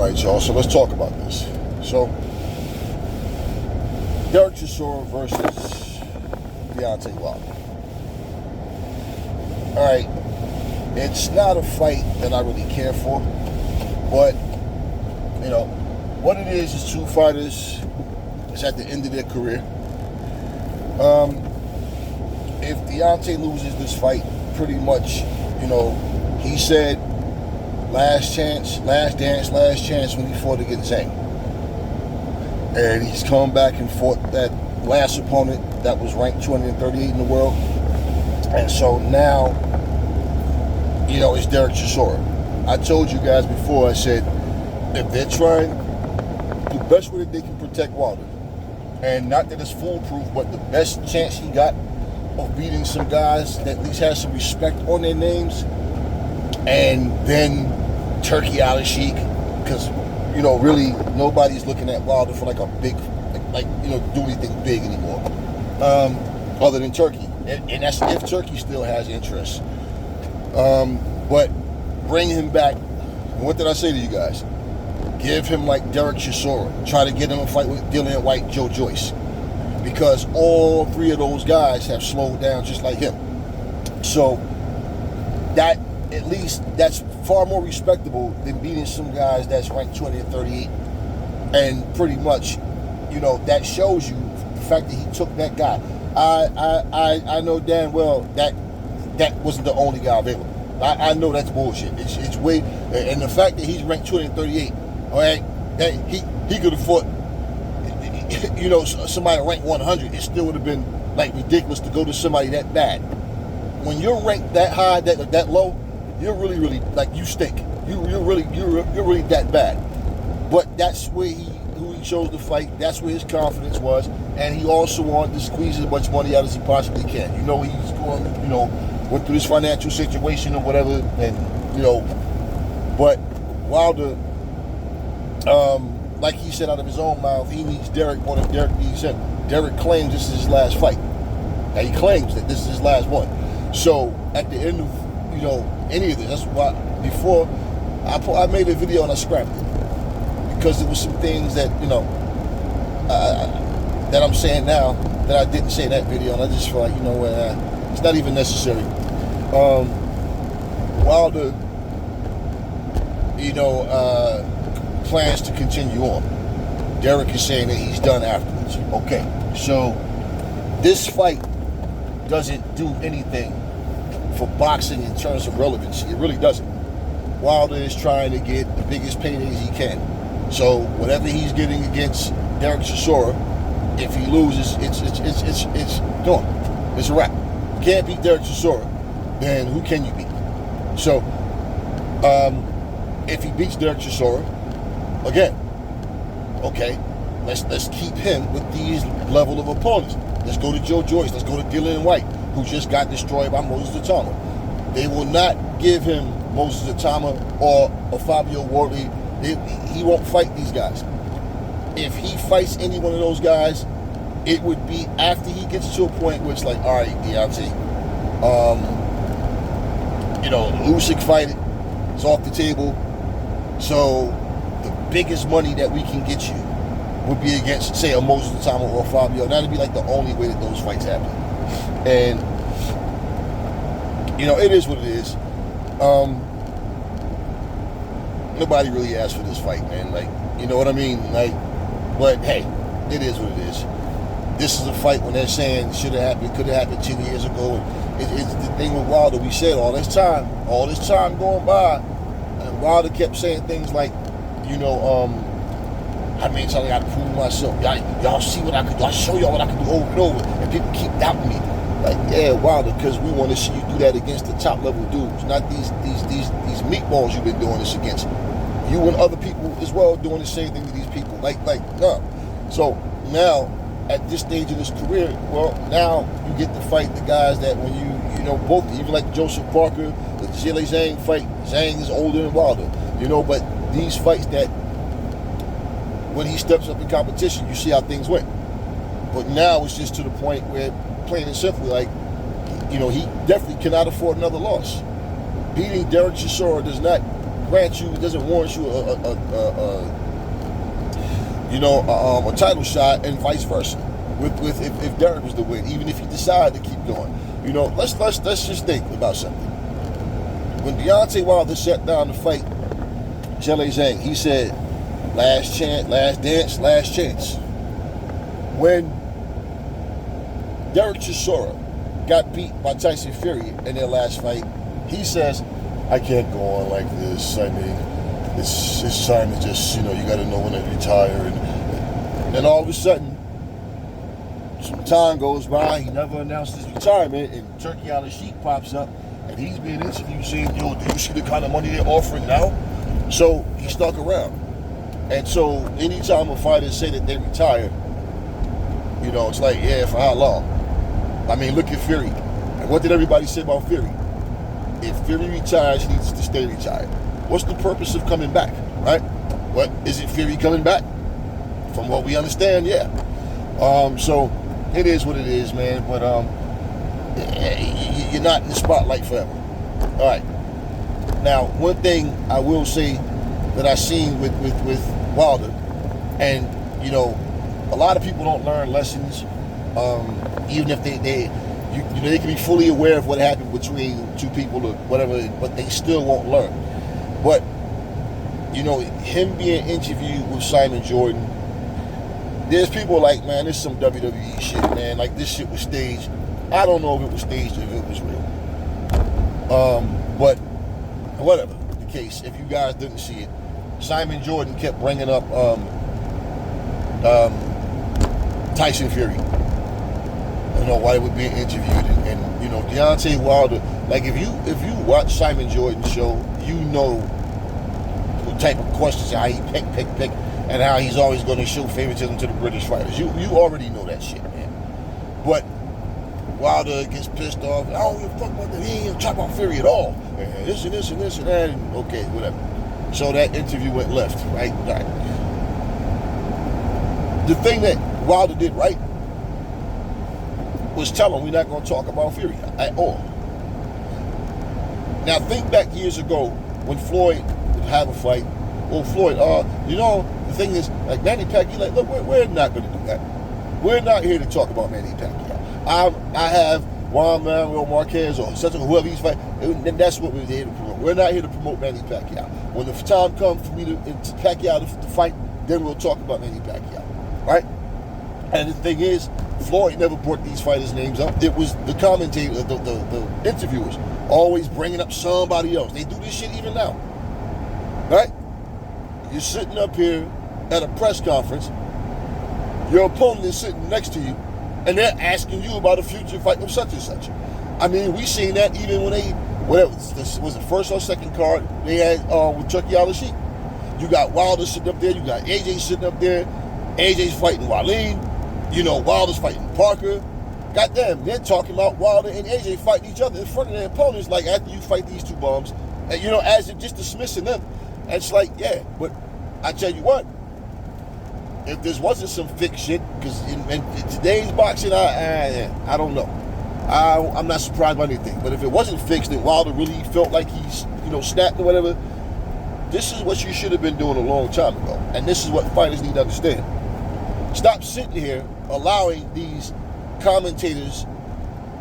Alright, y'all, so let's talk about this. So, Derek Chisora versus Deontay Wilder. Alright, it's not a fight that I really care for, but, you know, what it is two fighters is at the end of their career. If Deontay loses this fight, pretty much, you know, he said last chance, last dance, last chance when he fought against Zhang. And he's come back and fought that last opponent that was ranked 238 in the world. And so now, you know, it's Derek Chisora. I told you guys before, I said, if they're trying, the best way that they can protect Wilder, and not that it's foolproof, but the best chance he got of beating some guys that at least has some respect on their names, and then turkey out of Sheik, because, you know, really nobody's looking at Wilder for like a big, like you know, do anything big anymore, other than Turkey, and that's if Turkey still has interest. But bring him back. And what did I say to you guys? Give him like Derek Chisora. Try to get him a fight with Dillian White, Joe Joyce, because all three of those guys have slowed down just like him. So that, at least, that's far more respectable than beating some guys that's ranked 238. And pretty much, you know, that shows you the fact that he took that guy. I know damn well that wasn't the only guy available. I know that's bullshit. It's way, and the fact that he's ranked 238, all right, that he could have fought, you know, somebody ranked 100. It still would have been like ridiculous to go to somebody that bad. When you're ranked that high, that low, you're really like, you stink. You're really that bad. But that's who he chose to fight. That's where his confidence was, and he also wanted to squeeze as much money out as he possibly can. You know, he's going, you know, went through this financial situation or whatever, and you know, but Wilder, like he said out of his own mouth, he needs Derek more than Derek needs him. Derek claims this is his last fight. Now he claims that this is his last one. So at the end of, you know, any of this, that's why before I made a video and I scrapped it, because there was some things that, you know, that I'm saying now that I didn't say in that video, and I just feel like, you know, it's not even necessary. Wilder, you know, plans to continue on. Derek is saying that he's done afterwards. Okay, so this fight doesn't do anything for boxing in terms of relevancy. It really doesn't. Wilder is trying to get the biggest paydays he can. So whatever he's getting against Derek Chisora, if he loses, it's done. It's a wrap. You can't beat Derek Chisora, then who can you beat? So if he beats Derek Chisora, again, okay, let's keep him with these level of opponents. Let's go to Joe Joyce. Let's go to Dillian White, who just got destroyed by Moses Atama. They will not give him Moses Atama or Fabio Wardley. He won't fight these guys. If he fights any one of those guys, it would be after he gets to a point where it's like, all right, Deontay, you know, Usyk fight it. It's off the table. So the biggest money that we can get you would be against, say, a Moses Atama or Fabio. That'd be like the only way that those fights happen. And, you know, it is what it is. Nobody really asked for this fight, man. Like, you know what I mean? Like, but hey, it is what it is. This is a fight when they're saying should have happened, could have happened 10 years ago. It's the thing with Wilder. We said all this time going by, and Wilder kept saying things like, you know, I mean, so I got to prove myself. Y'all see what I could do. I show y'all what I can do over and over, and people keep doubting me. Like, yeah, Wilder, because we want to see you do that against the top level dudes, not these meatballs you've been doing this against. You and other people as well doing the same thing to these people. Like, no. So now, at this stage of his career, well, now you get to fight the guys that when you know, both, even like Joseph Parker, the Zhilei Zhang fight, Zhang is older than Wilder, you know, but these fights that when he steps up in competition, you see how things went. But now it's just to the point where, plain and simply, like, you know, he definitely cannot afford another loss. Beating Derek Chisora does not grant you, it doesn't warrant you a title shot, and vice versa. With if Derek was to win, even if he decided to keep going, let's just think about something. When Deontay Wilder sat down to fight Zhilei Zhang, he said, "Last chance, last dance, last chance." When Derek Chisora got beat by Tyson Fury in their last fight, he says, "I can't go on like this. I mean, it's time to just, you got to know when to retire." And then all of a sudden, some time goes by, he never announced his retirement, and Turkey on the Sheet pops up, and he's being interviewed saying, "Yo, do you see the kind of money they're offering now?" So he stuck around. And so anytime a fighter say that they retire, it's like, yeah, for how long? I mean, look at Fury. And what did everybody say about Fury? If Fury retires, he needs to stay retired. What's the purpose of coming back, right? What, is it Fury coming back? From what we understand, yeah. So it is what it is, man. But you're not in the spotlight forever. All right. Now, one thing I will say that I seen with Wilder, and a lot of people don't learn lessons, even if they can be fully aware of what happened between two people or whatever, but they still won't learn. But him being interviewed with Simon Jordan, there's people like, man, this is some WWE shit, man. Like, this shit was staged. I don't know if it was staged or if it was real. But whatever the case, if you guys didn't see it, Simon Jordan kept bringing up Tyson Fury. While he was being interviewed, and Deontay Wilder. Like, if you watch Simon Jordan's show, what type of questions, how he pick, and how he's always going to show favoritism to the British fighters. You already know that shit, man. But Wilder gets pissed off. I don't give a fuck about that. He ain't even talk about Fury at all. And this and this and this and that. And okay, whatever. So that interview went left, right? All right. The thing that Wilder did right was tell him we're not going to talk about Fury at all. Now think back years ago when Floyd would have a fight. Well, Floyd, the thing is, like, Manny Pacquiao, like, look, we're not going to do that. We're not here to talk about Manny Pacquiao. I have Juan Manuel Marquez or such whoever he's fighting, and that's what we're here to promote. We're not here to promote Manny Pacquiao. When the time comes for me to Pacquiao to fight, then we'll talk about Manny Pacquiao, right? And the thing is, Floyd never brought these fighters' names up. It was the commentators, the interviewers, always bringing up somebody else. They do this shit even now, right? You're sitting up here at a press conference, your opponent is sitting next to you, and they're asking you about a future fight of such and such. I mean, we seen that even when was the first or second card they had with Turkey on the Sheet. You got Wilder sitting up there, you got AJ sitting up there, AJ's fighting Waleed, Wilder's fighting Parker. Goddamn, they're talking about Wilder and AJ fighting each other in front of their opponents, like, after you fight these two bums, and, as if just dismissing them. And it's like, yeah, but I tell you what, if this wasn't some fake shit, because in today's boxing, I don't know. I'm not surprised by anything. But if it wasn't fixed, that Wilder really felt like he's, snapped or whatever, this is what you should have been doing a long time ago. And this is what fighters need to understand. Stop sitting here allowing these commentators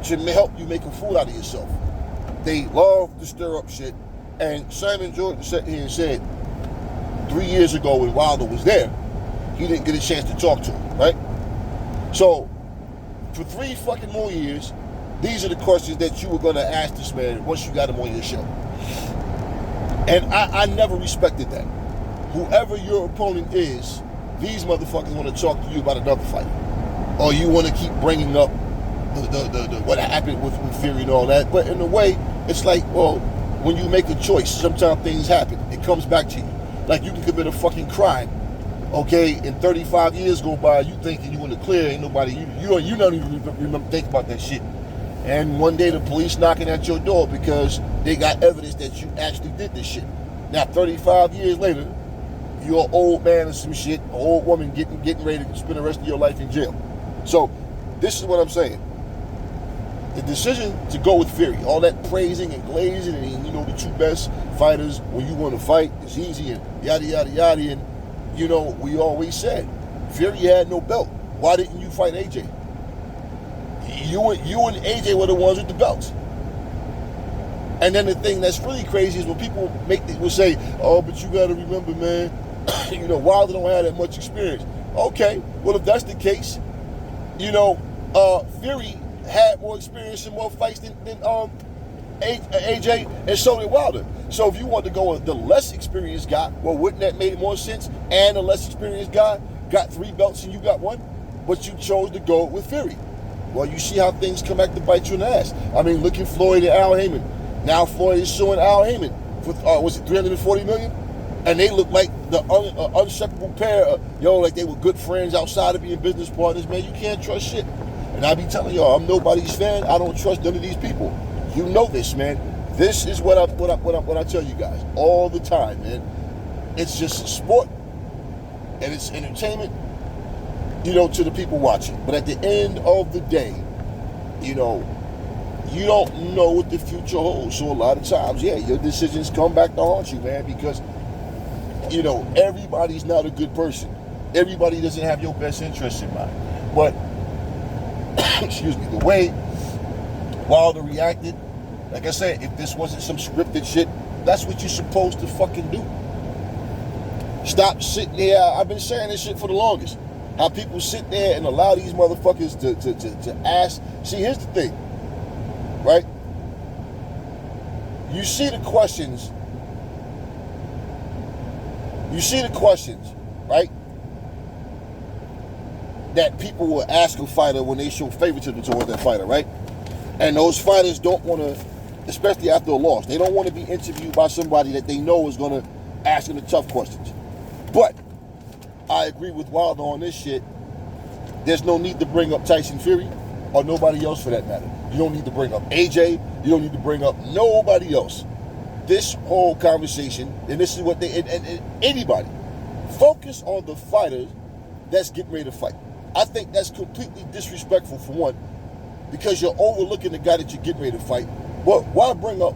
to help you make a fool out of yourself. They love to stir up shit. And Simon Jordan sat here and said 3 years ago when Wilder was there, he didn't get a chance to talk to him, right? So, for 3 fucking more years, these are the questions that you were going to ask this man once you got him on your show. And I never respected that. Whoever your opponent is, these motherfuckers want to talk to you about another fight. Or you want to keep bringing up the what happened with Fury and all that. But in a way, it's like, well, when you make a choice, sometimes things happen. It comes back to you. Like, you can commit a fucking crime, okay, and 35 years go by, you thinking you in the clear, ain't nobody, you don't even remember, think about that shit. And one day the police knocking at your door because they got evidence that you actually did this shit. Now, 35 years later, you're an old man or some shit, an old woman getting ready to spend the rest of your life in jail. So, this is what I'm saying. the decision to go with Fury, all that praising and glazing and, you know, the two best fighters when you want to fight is easy and yada, yada, yada. And, you know, we always said, Fury had no belt. Why didn't you fight AJ? You and AJ were the ones with the belts. And then the thing that's really crazy is when people will say, oh, but you got to remember, man, you know, Wilder don't have that much experience. Okay, well, if that's the case, you know, Fury had more experience and more fights than AJ, and so did Wilder. So if you want to go with the less experienced guy, well, wouldn't that make more sense? And the less experienced guy got 3 belts and you got 1, but you chose to go with Fury. Well, you see how things come back to bite you in the ass. I mean, look at Floyd and Al Heyman. Now Floyd is suing Al Heyman for, was it $340 million? And they look like the unseparable pair, like they were good friends outside of being business partners. Man, you can't trust shit. And I be telling y'all, I'm nobody's fan. I don't trust none of these people. You know this, man. This is what I tell you guys all the time, man. It's just a sport and it's entertainment, you know, to the people watching. But at the end of the day, you know, you don't know what the future holds. So a lot of times, yeah, your decisions come back to haunt you, man, because, you know, everybody's not a good person. Everybody doesn't have your best interests in mind. But, excuse me, the way Wilder reacted, like I said, if this wasn't some scripted shit, that's what you're supposed to fucking do. Stop sitting there. I've been saying this shit for the longest. How people sit there and allow these motherfuckers to ask. See, here's the thing, right? You see the questions. Right? That people will ask a fighter when they show favoritism towards that fighter, right? And those fighters don't want to, especially after a loss, they don't want to be interviewed by somebody that they know is going to ask them the tough questions. But I agree with Wilder on this shit. There's no need to bring up Tyson Fury or nobody else for that matter. You don't need to bring up AJ. You don't need to bring up nobody else. This whole conversation, and this is what they, and anybody, focus on the fighters that's getting ready to fight. I think that's completely disrespectful, for one, because you're overlooking the guy that you're getting ready to fight. But why bring up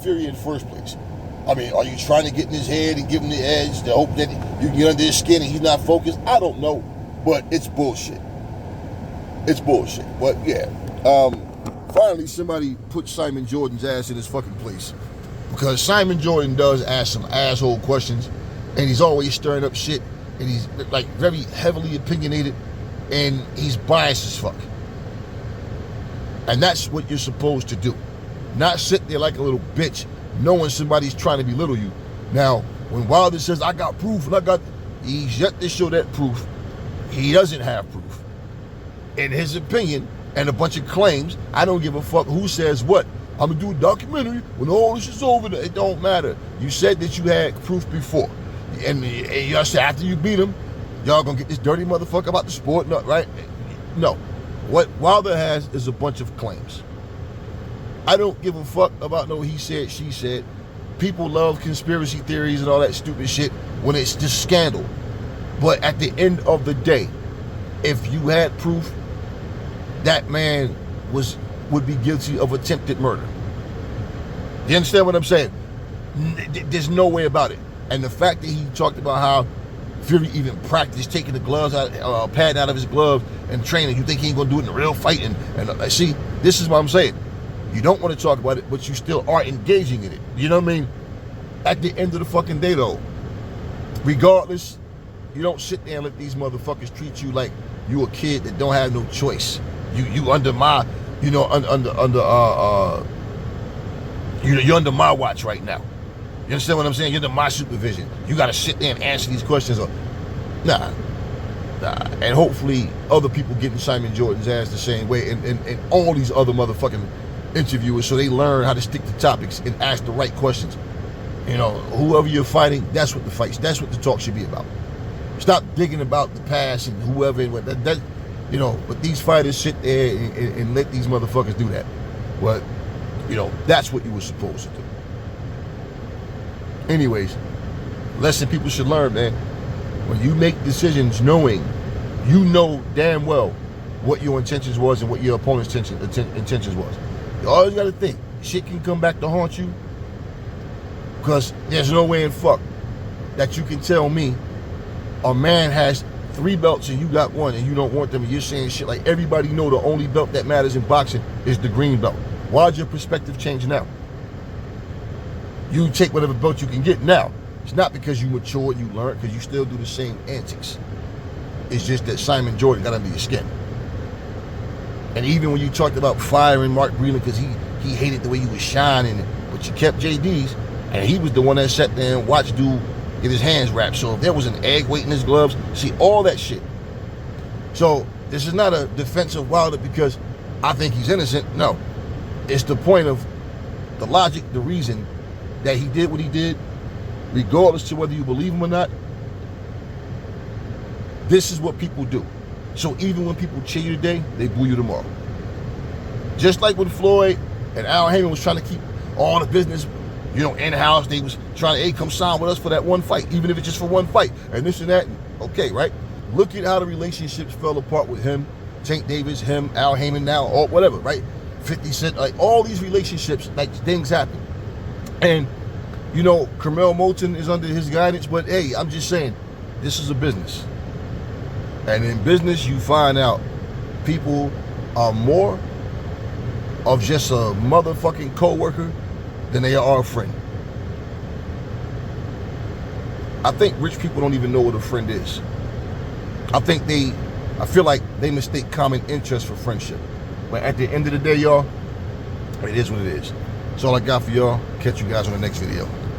Fury in the first place? I mean, are you trying to get in his head and give him the edge to hope that you can get under his skin and he's not focused? I don't know, but it's bullshit. It's bullshit. But yeah, finally somebody put Simon Jordan's ass in his fucking place, because Simon Jordan does ask some asshole questions, and he's always stirring up shit, and he's like very heavily opinionated, and he's biased as fuck. And that's what you're supposed to do. Not sit there like a little bitch knowing somebody's trying to belittle you. Now, when Wilder says, I got proof, and he's yet to show that proof. He doesn't have proof. In his opinion, and a bunch of claims, I don't give a fuck who says what. I'm gonna do a documentary when all this is over. It don't matter. You said that you had proof before. And y'all said after you beat him, y'all gonna get this dirty motherfucker about the sport, right? No. What Wilder has is a bunch of claims. I don't give a fuck about no he said, she said. People love conspiracy theories and all that stupid shit when it's just scandal. But at the end of the day, if you had proof, that man would be guilty of attempted murder. You understand what I'm saying? There's no way about it. And the fact that he talked about how Fury even practiced taking the gloves out, padding out of his gloves and training, you think he ain't gonna do it in a real fight? And see, this is what I'm saying. You don't want to talk about it, but you still are engaging in it. You know what I mean? At the end of the fucking day, though, regardless, you don't sit there and let these motherfuckers treat you like you a kid that don't have no choice. You under my, you're under my watch right now. You understand what I'm saying? You're under my supervision. You got to sit there and answer these questions. Nah. And hopefully other people getting Simon Jordan's ass the same way, and all these other motherfucking interviewers, so they learn how to stick to topics and ask the right questions. You know, whoever you're fighting, that's what the talk should be about. Stop digging about the past and whoever and what that you know, but these fighters sit there and let these motherfuckers do that. But, you know, that's what you were supposed to do. Anyways, lesson people should learn, man. When you make decisions knowing, you know damn well what your intentions was and what your opponent's intentions was. You always got to think, shit can come back to haunt you, because there's no way in fuck that you can tell me a man has 3 belts and you got 1 and you don't want them, and you're saying shit like everybody know the only belt that matters in boxing is the green belt. Why'd your perspective change now? You take whatever belt you can get now. It's not because you matured, you learned, because you still do the same antics. It's just that Simon Jordan got under your skin. And even when you talked about firing Mark Breland because he hated the way you was shining, but you kept JD's, and he was the one that sat there and watched dude get his hands wrapped. So if there was an egg weight in his gloves, see, all that shit. So this is not a defense of Wilder because I think he's innocent. No. It's the point of the logic, the reason that he did what he did, regardless to whether you believe him or not. This is what people do. So even when people cheer you today, they boo you tomorrow. Just like when Floyd and Al Heyman was trying to keep all the business, in-house, they was trying to, hey, come sign with us for that one fight, even if it's just for one fight, and this and that. Okay, right? Look at how the relationships fell apart with him, Tank Davis, him, Al Heyman now, or whatever, right? 50 Cent, like all these relationships, like things happen. And, Carmel Moulton is under his guidance, but hey, I'm just saying, this is a business. And in business, you find out people are more of just a motherfucking co-worker than they are a friend. I think rich people don't even know what a friend is. I feel like they mistake common interest for friendship. But at the end of the day, y'all, it is what it is. That's all I got for y'all. Catch you guys on the next video.